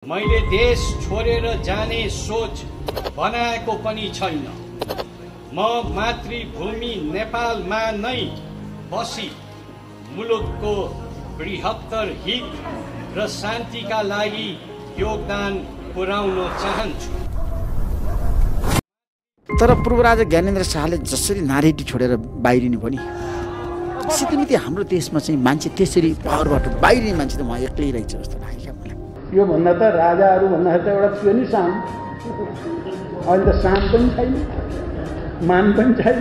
मैले देश छोडेर जाने सोच बनाएको पनि छैन। म मातृभूमि नेपालमा नै बसी मुलुकको बृहत्तर हित र शान्तिका लागि योगदान पुर्याउन चाहन्छु। तर पूर्व राजा ज्ञानेन्द्र शाहले जसरी नारीटी छोडेर बाहिरिनु पनि सिधै हाम्रो देशमा चाहिँ मान्छे त्यसरी पावरबाट बाहिरिने मान्छे त म एक्लै रहेछ जस्तो लाग्यो मलाई। यो भन्दा त राजाहरू भन्दाखेरि त एउटा थियो नि शान, अहिले त शान पनि छैन, मान पनि छैन।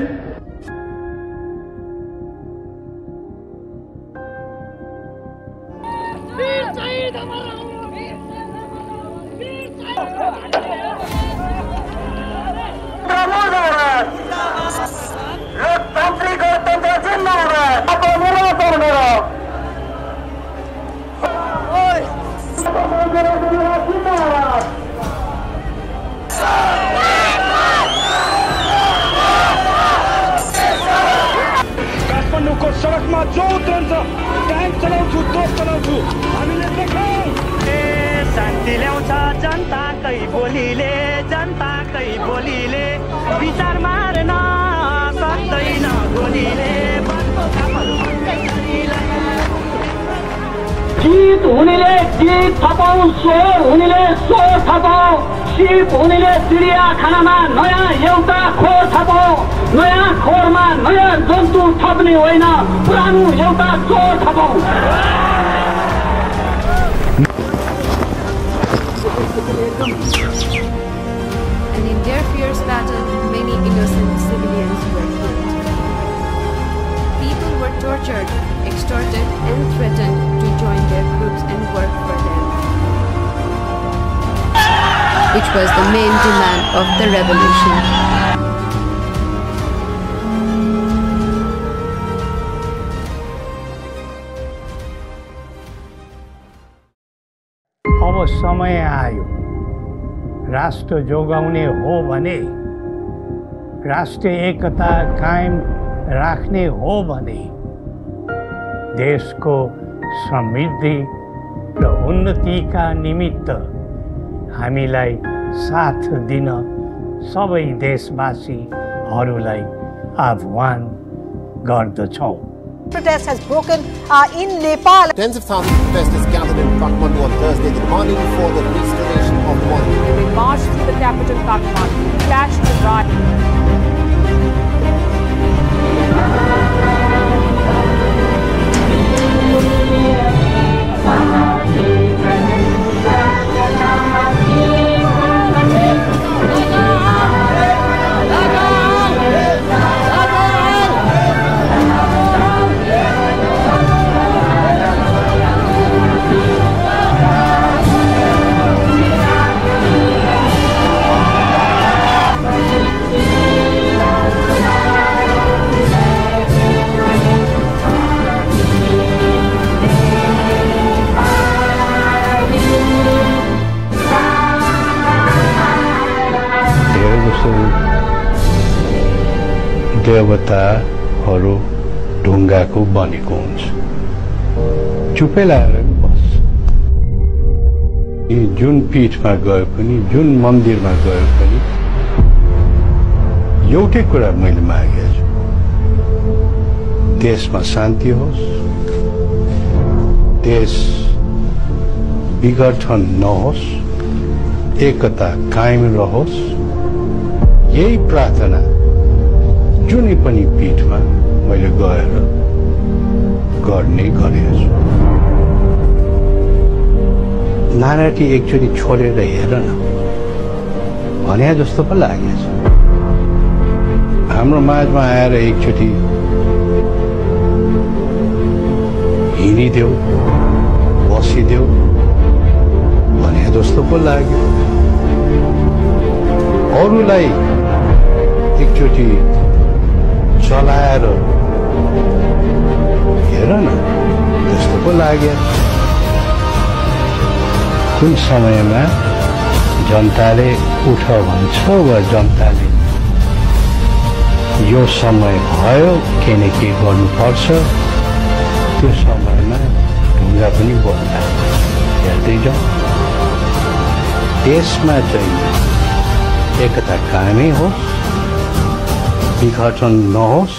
काठमाडौँको सडकमा जो उत्रन्छ ट्याङ्क चलाउँछु, तोप चलाउँछु, हामीले देखाउँ। शान्ति ल्याउँछ जनताकै बोलीले, जनताकै बोलीले, विचार मार्न सक्दैन गोलीले। जित हुनेले जित थपाउ, स्वर हुनेले स्वर थपाउ, सिप हुनेले चिडियाखानामा नयाँ एउटा खोर थपाउ, नयाँ खोरमा नयाँ जन्तु थप्ने होइन, पुरानो एउटा चोर थपाउ। And in their fierce battle, many innocent civilians were killed. People were tortured, extorted, and threatened to join their groups and work for them, which was the main demand of the revolution. अब समय आयो, राष्ट्र जोगाउने हो भने, राष्ट्रिय एकता कायम राख्ने हो भने, देशको समृद्धि र उन्नतिका निमित्त हामीलाई साथ दिन सबै देशवासीहरूलाई आह्वान गर्दछौँ। Protest has broken in Nepal. Tens of thousands of protesters gathered in Kathmandu on Thursday demanding for the restoration of order. They marched through the capital Kathmandu, clashed with riots. देवताहरू ढुङ्गाको बनेको हुन्छ, चुपै लागेर बस। जुन पीठमा गए पनि, जुन मन्दिरमा गए पनि एउटै कुरा मैले मागेको छु, देशमा शान्ति होस्, देश विघटन नहोस्, एकता कायम रहोस्। यही प्रार्थना जुनै पनि पीठमा मैले गएर गर्ने गरेको छु। नाराटी एकचोटि छोडेर हेर न भने जस्तो पो लागेको छ। हाम्रो माझमा आएर एकचोटि हिँडिदेऊ, बसिदेऊ भने जस्तो पो लाग्यो। अरूलाई एकचोटि चलाएर हेर न जस्तो पो लाग्यो। कुन समयमा जनताले उठ भन्छ वा जनताले यो समय भयो केही गर्नुपर्छ, त्यो समयमा ढुङ्गा पनि बढ्ला। हेर्दै जाऊ। देशमा चाहिँ एकता कायमै होस्, विघटन नहोस्,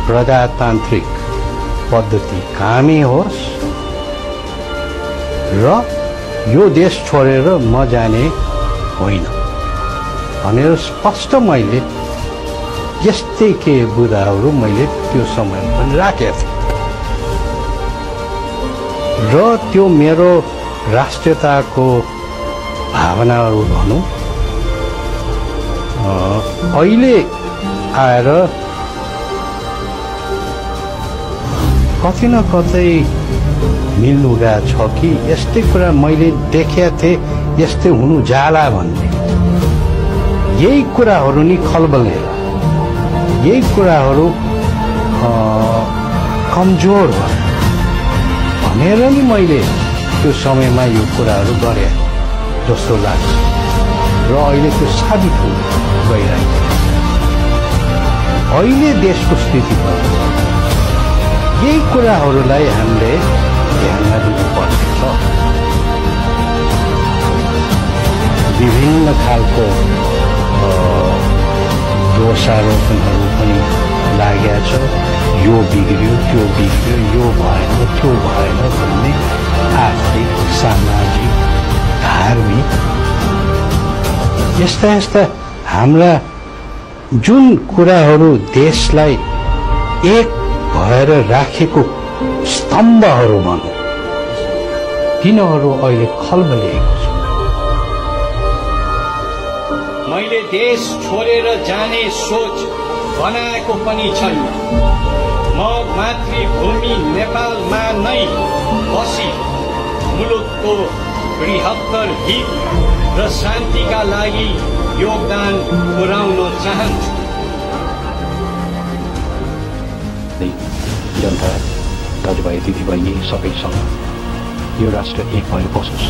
प्रजातान्त्रिक पद्धति कायमै होस् र यो देश छोडेर म जाने होइन भनेर स्पष्ट मैले यस्तै के बुदाहरू मैले त्यो समयमा पनि राखेको थिएँ र त्यो मेरो राष्ट्रियताको भावनाहरू भनौँ अहिले आएर कतै न कतै मिल्नु गएको छ कि यस्तै कुरा मैले देखेका थिएँ यस्तै हुनु जाला भन्ने यही कुराहरू नि खलबलेर यही कुराहरू कमजोर भयो भनेर नि मैले त्यो समयमा यो कुराहरू गरेँ जस्तो लाग्छ र अहिले त्यो साबित हुन गइरहेको छ। अहिले देशको स्थिति पनि यही कुराहरूलाई हामीले ध्यानमा दिनुपर्ने छ। विभिन्न खालको दोषारोपणहरू पनि लागेको छ। यो बिग्रियो त्यो बिग्रियो, यो भएन त्यो भएन भन्ने आर्थिक सामाजिक धार्मिक यस्ता यस्ता हाम्रा जुन कुराहरू देशलाई एक भएर राखेको स्तम्भहरू भनौँ तिनीहरू अहिले खलबलिएको छ। मैले देश छोडेर जाने सोच बनाएको पनि छैन। म मातृभूमि नेपालमा नै बसी मुलुकको बृहत्तर हित र शान्तिका लागि योगदान पुर्याउन चाहन्छु। जनता दाजुभाइ दिदीबहिनी सबैसँग यो राष्ट्र एक भएर बसोस्,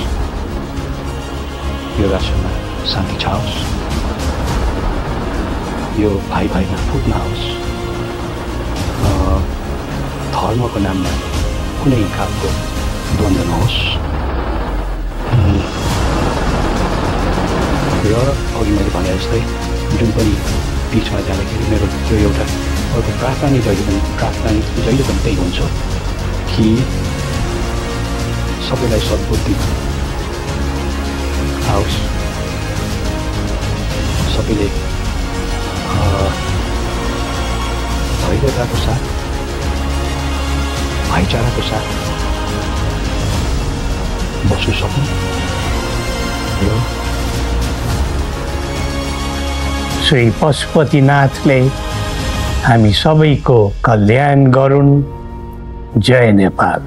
यो राष्ट्रमा शान्ति छाओस्, यो भाइ भाइमा फुट नहोस्, धर्मको नाममा कुनै खालको द्वन्द्व नहोस् र अघि मैले भने जस्तै जुन पनि बिचमा जाँदाखेरि मेरो त्यो एउटा अर्को प्रार्थना नि जहिले पनि त्यही हुन्छ कि सबैलाई सद्बुद्धि आओस्, सबैले भव्यताको साथ भाइचाराको साथ बस्नु सक्नु र श्री पशुपतिनाथले हामी सबैको कल्याण गरून्। जय नेपाल।